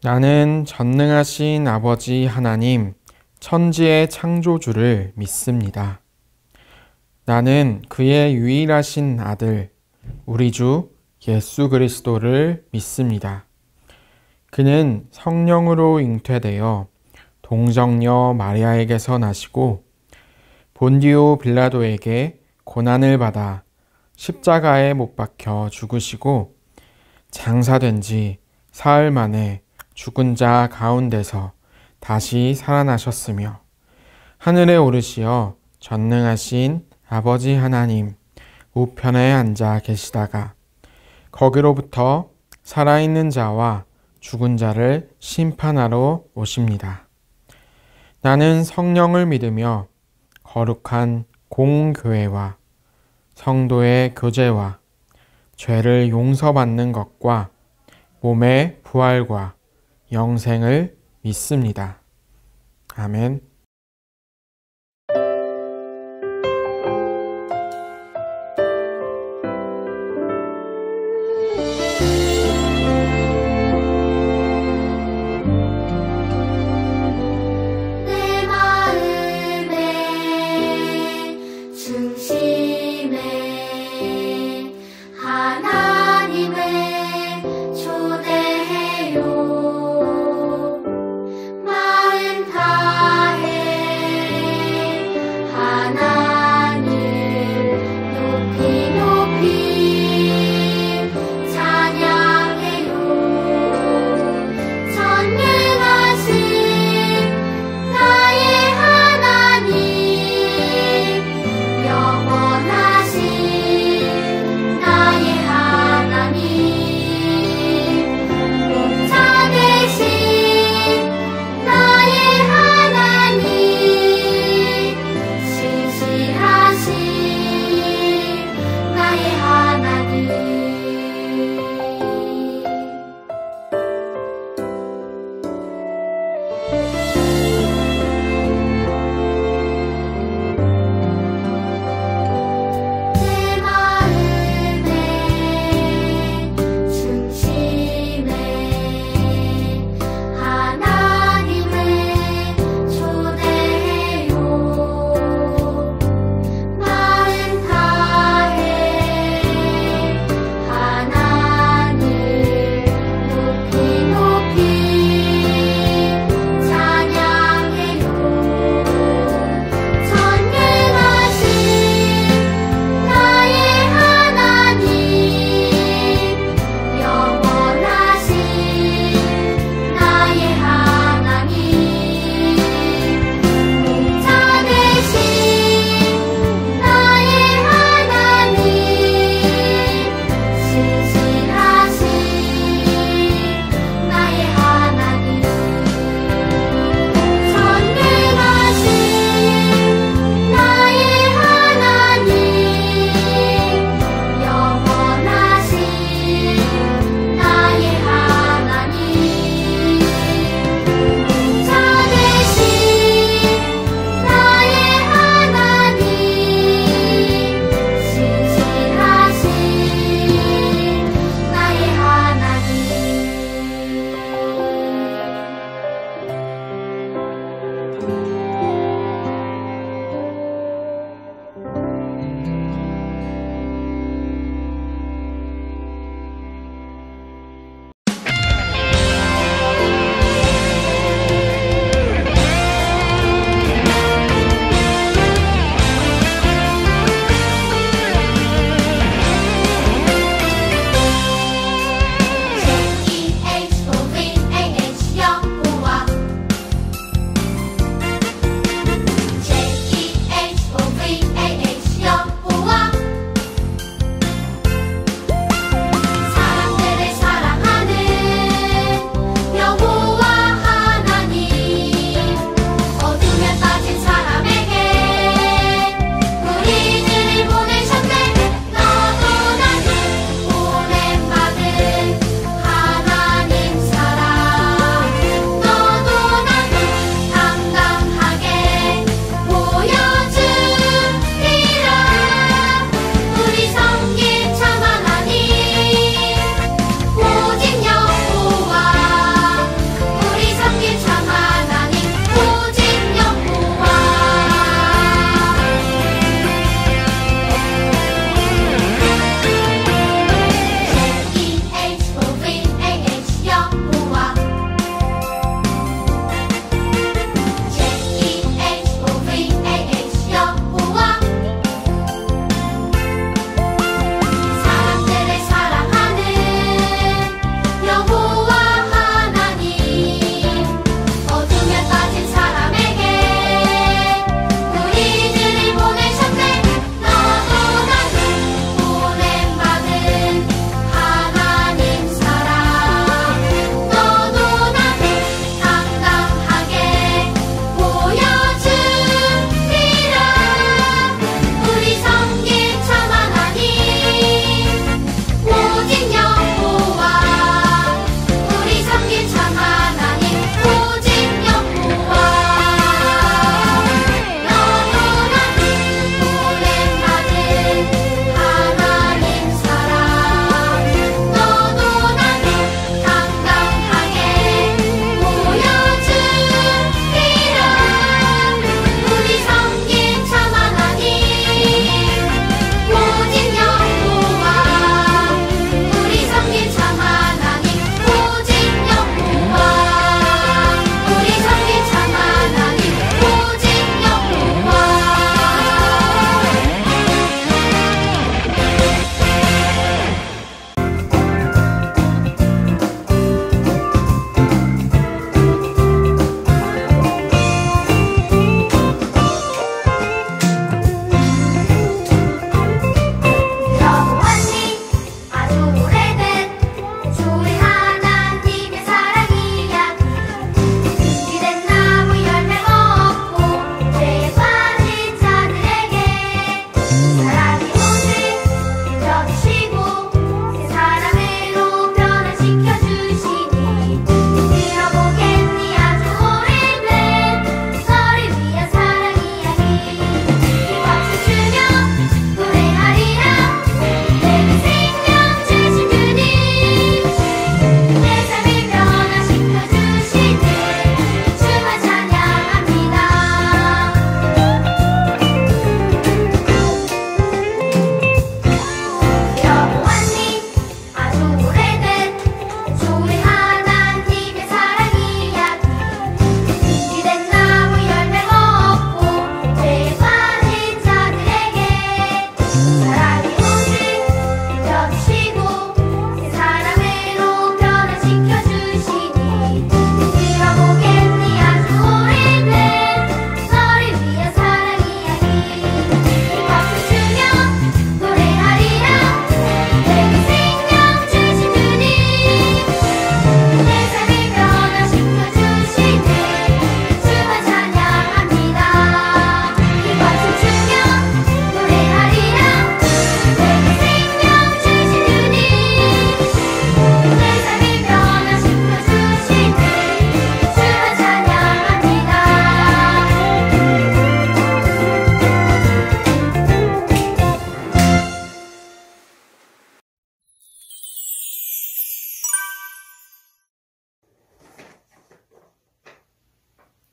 나는 전능하신 아버지 하나님, 천지의 창조주를 믿습니다. 나는 그의 유일하신 아들, 우리 주 예수 그리스도를 믿습니다. 그는 성령으로 잉태되어 동정녀 마리아에게서 나시고 본디오 빌라도에게 고난을 받아 십자가에 못 박혀 죽으시고 장사된 지 사흘 만에 죽은 자 가운데서 다시 살아나셨으며 하늘에 오르시어 전능하신 아버지 하나님 우편에 앉아 계시다가 거기로부터 살아있는 자와 죽은 자를 심판하러 오십니다. 나는 성령을 믿으며 거룩한 공교회와 성도의 교제와 죄를 용서받는 것과 몸의 부활과 영생을 믿습니다. 아멘. 내 마음의 중심에 하나님을 초대해요. 마음 다해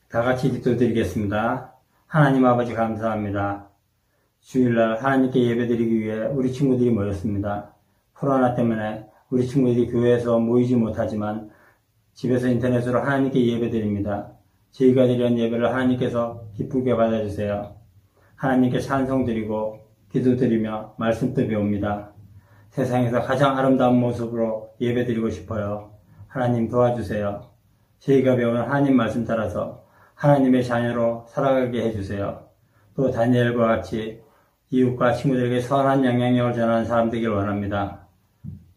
다 같이 기도드리겠습니다. 하나님 아버지 감사합니다. 주일날 하나님께 예배드리기 위해 우리 친구들이 모였습니다. 코로나 때문에 우리 친구들이 교회에서 모이지 못하지만 집에서 인터넷으로 하나님께 예배드립니다. 저희가 드리는 예배를 하나님께서 기쁘게 받아주세요. 하나님께 찬송드리고 기도드리며 말씀도 배웁니다. 세상에서 가장 아름다운 모습으로 예배드리고 싶어요. 하나님 도와주세요. 저희가 배운 하나님 말씀 따라서 하나님의 자녀로 살아가게 해주세요. 또 다니엘과 같이 이웃과 친구들에게 선한 영향력을 전하는 사람 되길 원합니다.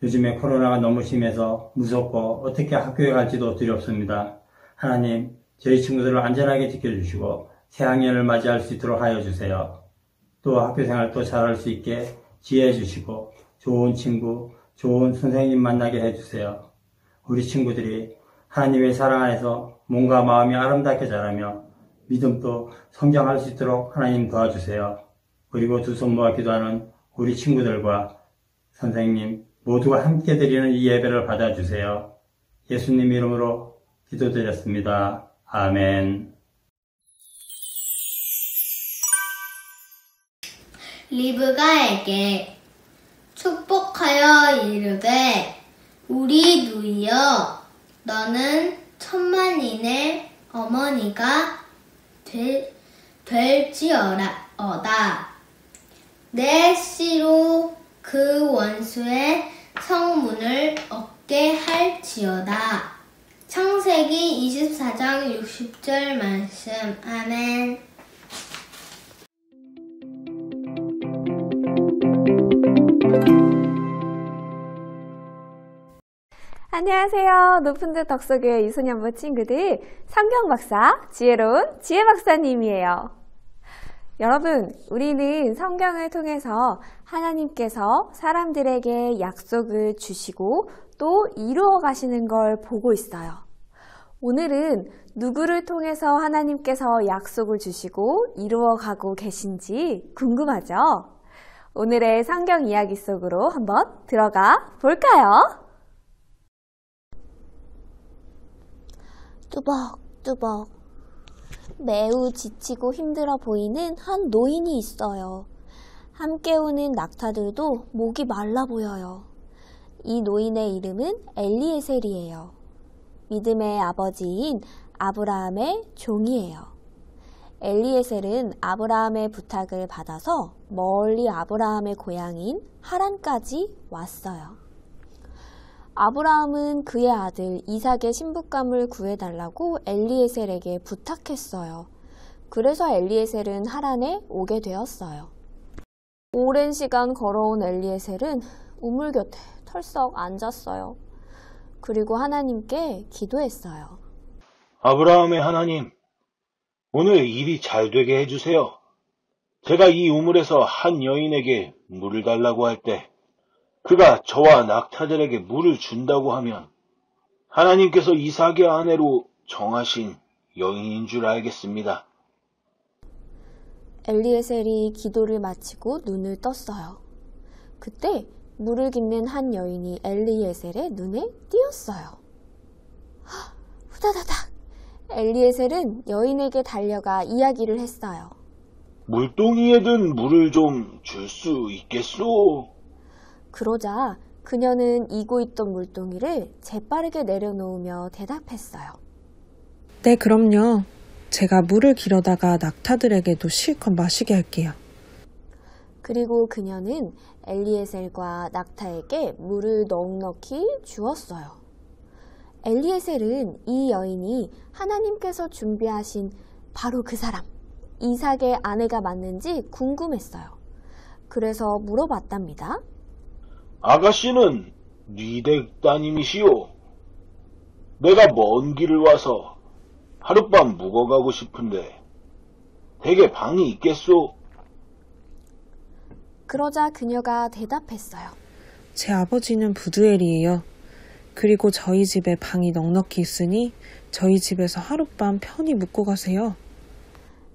요즘에 코로나가 너무 심해서 무섭고 어떻게 학교에 갈지도 두렵습니다. 하나님, 저희 친구들을 안전하게 지켜주시고 새학년을 맞이할 수 있도록 하여 주세요. 또 학교생활도 잘할 수 있게 지혜해 주시고 좋은 친구, 좋은 선생님 만나게 해주세요. 우리 친구들이 하나님의 사랑 안에서 몸과 마음이 아름답게 자라며 믿음도 성장할 수 있도록 하나님 도와주세요. 그리고 두 손 모아 기도하는 우리 친구들과 선생님 모두가 함께 드리는 이 예배를 받아주세요. 예수님 이름으로 기도드렸습니다. 아멘. 리브가에게 축복하여 이르되 우리 누이여 너는 천만인의 어머니가 될지어다. 내 씨로 그 원수의 성문을 얻게 할지어다. 창세기 24장 60절 말씀. 아멘. 안녕하세요. 높은듯 덕소교회 유소년부 친구들, 성경박사, 지혜로운 지혜박사님이에요. 여러분, 우리는 성경을 통해서 하나님께서 사람들에게 약속을 주시고 또 이루어 가시는 걸 보고 있어요. 오늘은 누구를 통해서 하나님께서 약속을 주시고 이루어 가고 계신지 궁금하죠? 오늘의 성경 이야기 속으로 한번 들어가 볼까요? 뚜벅뚜벅 매우 지치고 힘들어 보이는 한 노인이 있어요. 함께 오는 낙타들도 목이 말라 보여요. 이 노인의 이름은 엘리에셀이에요. 믿음의 아버지인 아브라함의 종이에요. 엘리에셀은 아브라함의 부탁을 받아서 멀리 아브라함의 고향인 하란까지 왔어요. 아브라함은 그의 아들 이삭의 신부감을 구해달라고 엘리에셀에게 부탁했어요. 그래서 엘리에셀은 하란에 오게 되었어요. 오랜 시간 걸어온 엘리에셀은 우물 곁에 털썩 앉았어요. 그리고 하나님께 기도했어요. 아브라함의 하나님, 오늘 일이 잘 되게 해주세요. 제가 이 우물에서 한 여인에게 물을 달라고 할 때 그가 저와 낙타들에게 물을 준다고 하면 하나님께서 이삭의 아내로 정하신 여인인 줄 알겠습니다. 엘리에셀이 기도를 마치고 눈을 떴어요. 그때 물을 깃는 한 여인이 엘리에셀의 눈에 띄었어요. 후다다닥! 엘리에셀은 여인에게 달려가 이야기를 했어요. 물동이에 든 물을 좀 줄 수 있겠소? 그러자 그녀는 이고 있던 물동이를 재빠르게 내려놓으며 대답했어요. 네, 그럼요. 제가 물을 길어다가 낙타들에게도 실컷 마시게 할게요. 그리고 그녀는 엘리에셀과 낙타에게 물을 넉넉히 주었어요. 엘리에셀은 이 여인이 하나님께서 준비하신 바로 그 사람, 이삭의 아내가 맞는지 궁금했어요. 그래서 물어봤답니다. 아가씨는 니댁 따님이시오. 내가 먼 길을 와서 하룻밤 묵어가고 싶은데 댁에 방이 있겠소? 그러자 그녀가 대답했어요. 제 아버지는 부두엘이에요. 그리고 저희 집에 방이 넉넉히 있으니 저희 집에서 하룻밤 편히 묵고 가세요.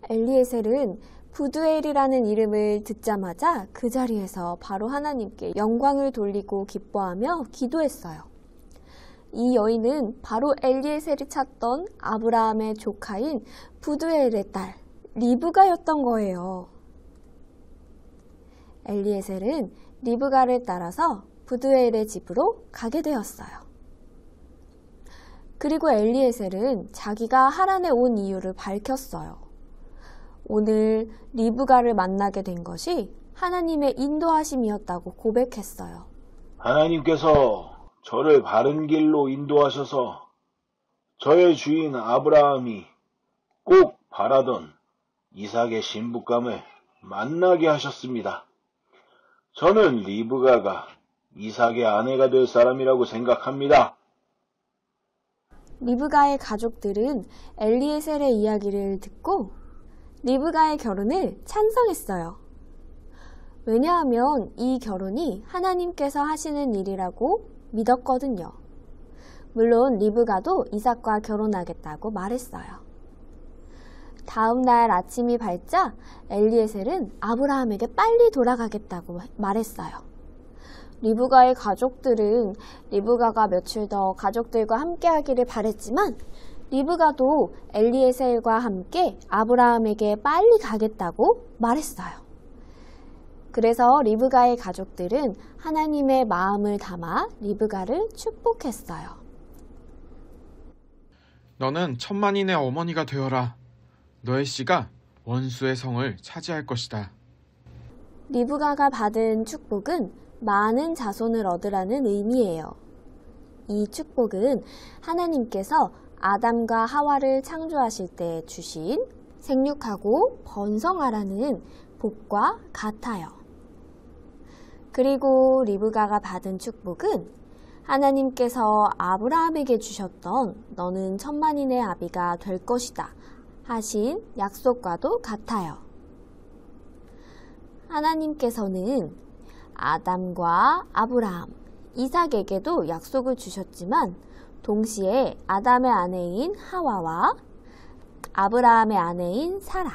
엘리에셀은 부두엘이라는 이름을 듣자마자 그 자리에서 바로 하나님께 영광을 돌리고 기뻐하며 기도했어요. 이 여인은 바로 엘리에셀이 찾던 아브라함의 조카인 부두엘의 딸 리브가였던 거예요. 엘리에셀은 리브가를 따라서 부두엘의 집으로 가게 되었어요. 그리고 엘리에셀은 자기가 하란에 온 이유를 밝혔어요. 오늘 리브가를 만나게 된 것이 하나님의 인도하심이었다고 고백했어요. 하나님께서 저를 바른 길로 인도하셔서 저의 주인 아브라함이 꼭 바라던 이삭의 신부감을 만나게 하셨습니다. 저는 리브가가 이삭의 아내가 될 사람이라고 생각합니다. 리브가의 가족들은 엘리에셀의 이야기를 듣고 리브가의 결혼을 찬성했어요. 왜냐하면 이 결혼이 하나님께서 하시는 일이라고 믿었거든요. 물론 리브가도 이삭과 결혼하겠다고 말했어요. 다음 날 아침이 밝자 엘리에셀은 아브라함에게 빨리 돌아가겠다고 말했어요. 리브가의 가족들은 리브가가 며칠 더 가족들과 함께 하기를 바랬지만 리브가도 엘리에셀과 함께 아브라함에게 빨리 가겠다고 말했어요. 그래서 리브가의 가족들은 하나님의 마음을 담아 리브가를 축복했어요. 너는 천만인의 어머니가 되어라. 너의 씨가 원수의 성을 차지할 것이다. 리브가가 받은 축복은 많은 자손을 얻으라는 의미예요. 이 축복은 하나님께서 아담과 하와를 창조하실 때 주신 생육하고 번성하라는 복과 같아요. 그리고 리브가가 받은 축복은 하나님께서 아브라함에게 주셨던 너는 천만인의 아비가 될 것이다 하신 약속과도 같아요. 하나님께서는 아담과 아브라함, 이삭에게도 약속을 주셨지만 동시에 아담의 아내인 하와와 아브라함의 아내인 사라,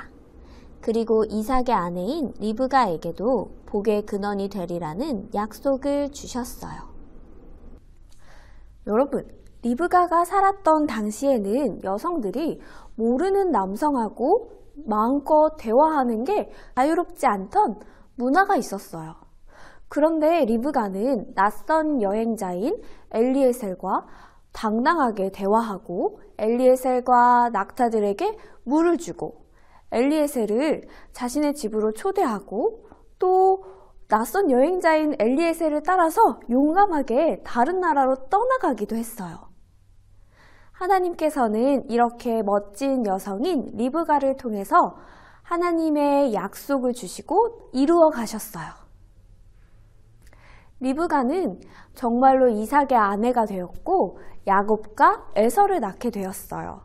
그리고 이삭의 아내인 리브가에게도 복의 근원이 되리라는 약속을 주셨어요. 여러분, 리브가가 살았던 당시에는 여성들이 모르는 남성하고 마음껏 대화하는 게 자유롭지 않던 문화가 있었어요. 그런데 리브가는 낯선 여행자인 엘리에셀과 당당하게 대화하고 엘리에셀과 낙타들에게 물을 주고 엘리에셀을 자신의 집으로 초대하고 또 낯선 여행자인 엘리에셀을 따라서 용감하게 다른 나라로 떠나가기도 했어요. 하나님께서는 이렇게 멋진 여성인 리브가를 통해서 하나님의 약속을 주시고 이루어 가셨어요. 리브가는 정말로 이삭의 아내가 되었고 야곱과 에서를 낳게 되었어요.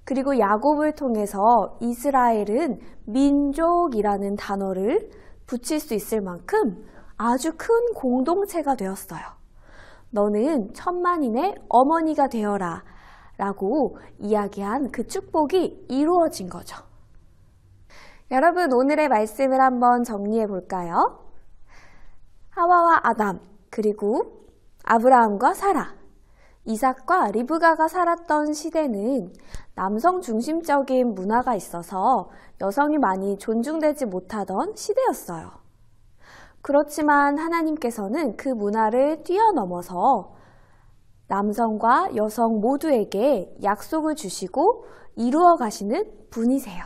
그리고 야곱을 통해서 이스라엘은 민족이라는 단어를 붙일 수 있을 만큼 아주 큰 공동체가 되었어요. 너는 천만인의 어머니가 되어라 라고 이야기한 그 축복이 이루어진 거죠. 여러분, 오늘의 말씀을 한번 정리해 볼까요? 하와와 아담, 그리고 아브라함과 사라, 이삭과 리브가가 살았던 시대는 남성 중심적인 문화가 있어서 여성이 많이 존중되지 못하던 시대였어요. 그렇지만 하나님께서는 그 문화를 뛰어넘어서 남성과 여성 모두에게 약속을 주시고 이루어 가시는 분이세요.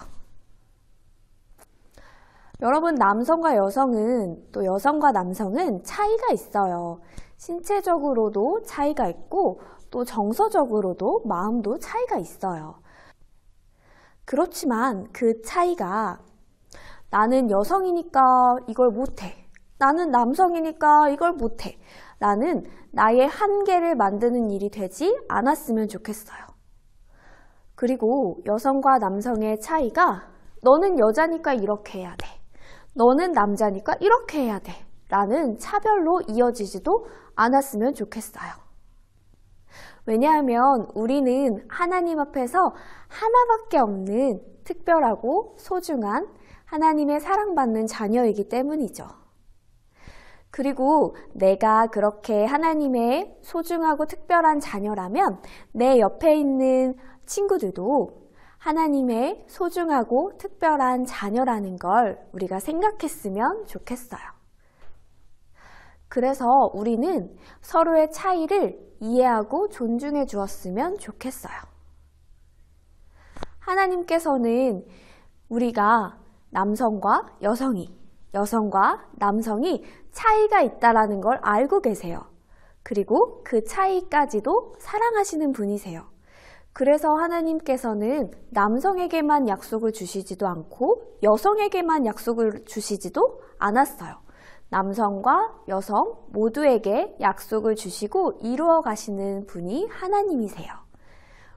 여러분, 남성과 여성은 또 여성과 남성은 차이가 있어요. 신체적으로도 차이가 있고 또 정서적으로도 마음도 차이가 있어요. 그렇지만 그 차이가 나는 여성이니까 이걸 못해, 나는 남성이니까 이걸 못해 라는 나의 한계를 만드는 일이 되지 않았으면 좋겠어요. 그리고 여성과 남성의 차이가 너는 여자니까 이렇게 해야 돼, 너는 남자니까 이렇게 해야 돼 라는 차별로 이어지지도 않았으면 좋겠어요. 왜냐하면 우리는 하나님 앞에서 하나밖에 없는 특별하고 소중한 하나님의 사랑받는 자녀이기 때문이죠. 그리고 내가 그렇게 하나님의 소중하고 특별한 자녀라면 내 옆에 있는 친구들도 하나님의 소중하고 특별한 자녀라는 걸 우리가 생각했으면 좋겠어요. 그래서 우리는 서로의 차이를 이해하고 존중해 주었으면 좋겠어요. 하나님께서는 우리가 남성과 여성이, 여성과 남성이 차이가 있다라는 걸 알고 계세요. 그리고 그 차이까지도 사랑하시는 분이세요. 그래서 하나님께서는 남성에게만 약속을 주시지도 않고 여성에게만 약속을 주시지도 않았어요. 남성과 여성 모두에게 약속을 주시고 이루어 가시는 분이 하나님이세요.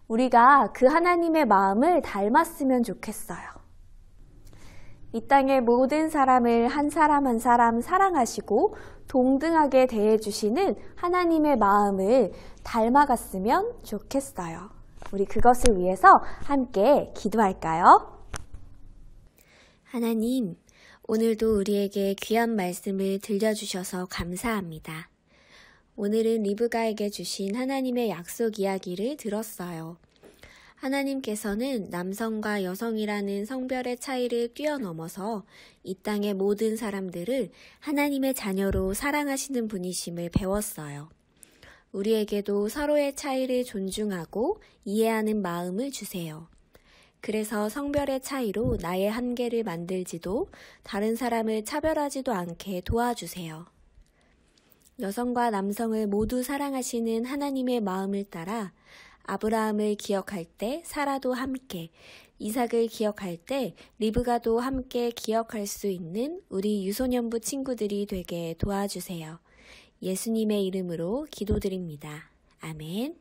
우리가 그 하나님의 마음을 닮았으면 좋겠어요. 이 땅의 모든 사람을 한 사람 한 사람 사랑하시고 동등하게 대해주시는 하나님의 마음을 닮아갔으면 좋겠어요. 우리 그것을 위해서 함께 기도할까요? 하나님, 오늘도 우리에게 귀한 말씀을 들려주셔서 감사합니다. 오늘은 리브가에게 주신 하나님의 약속 이야기를 들었어요. 하나님께서는 남성과 여성이라는 성별의 차이를 뛰어넘어서 이 땅의 모든 사람들을 하나님의 자녀로 사랑하시는 분이심을 배웠어요. 우리에게도 서로의 차이를 존중하고 이해하는 마음을 주세요. 그래서 성별의 차이로 나의 한계를 만들지도 다른 사람을 차별하지도 않게 도와주세요. 여성과 남성을 모두 사랑하시는 하나님의 마음을 따라 아브라함을 기억할 때 사라도 함께, 이삭을 기억할 때 리브가도 함께 기억할 수 있는 우리 유소년부 친구들이 되게 도와주세요. 예수님의 이름으로 기도드립니다. 아멘.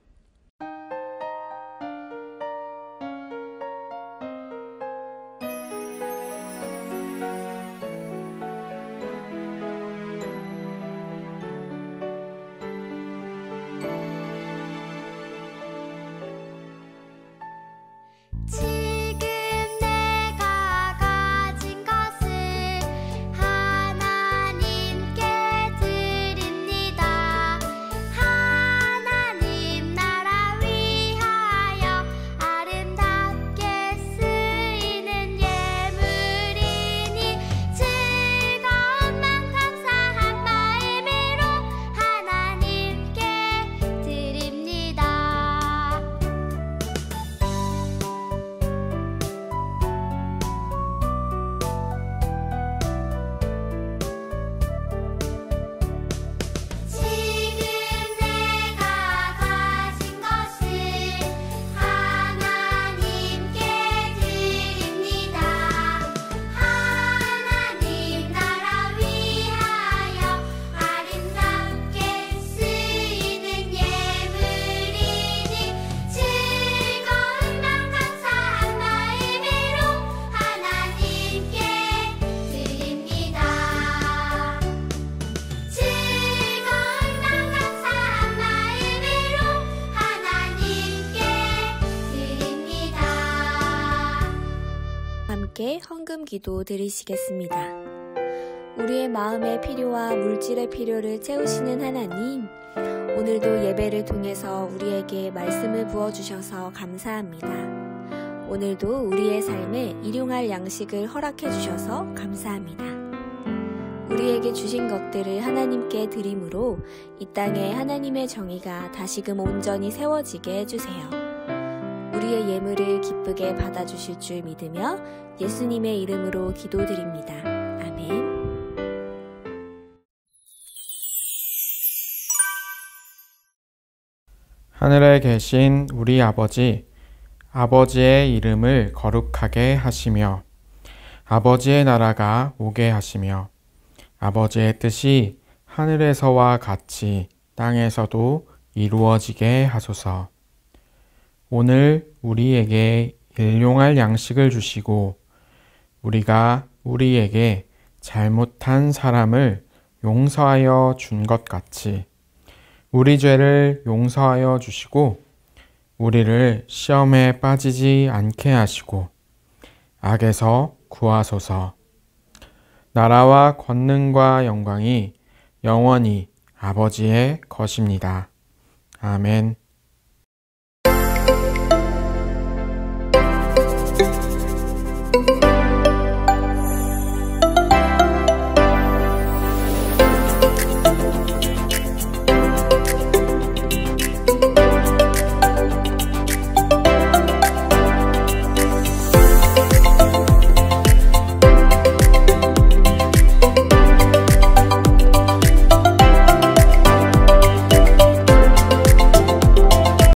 함께 헌금 기도 드리시겠습니다. 우리의 마음의 필요와 물질의 필요를 채우시는 하나님, 오늘도 예배를 통해서 우리에게 말씀을 부어주셔서 감사합니다. 오늘도 우리의 삶에 일용할 양식을 허락해 주셔서 감사합니다. 우리에게 주신 것들을 하나님께 드림으로 이 땅에 하나님의 정의가 다시금 온전히 세워지게 해주세요. 우리의 예물을 기쁘게 받아주실 줄 믿으며 예수님의 이름으로 기도드립니다. 아멘. 하늘에 계신 우리 아버지, 아버지의 이름을 거룩하게 하시며 아버지의 나라가 오게 하시며 아버지의 뜻이 하늘에서와 같이 땅에서도 이루어지게 하소서. 오늘 우리에게 일용할 양식을 주시고 우리가 우리에게 잘못한 사람을 용서하여 준 것 같이 우리 죄를 용서하여 주시고 우리를 시험에 빠지지 않게 하시고 악에서 구하소서. 나라와 권능과 영광이 영원히 아버지의 것입니다. 아멘.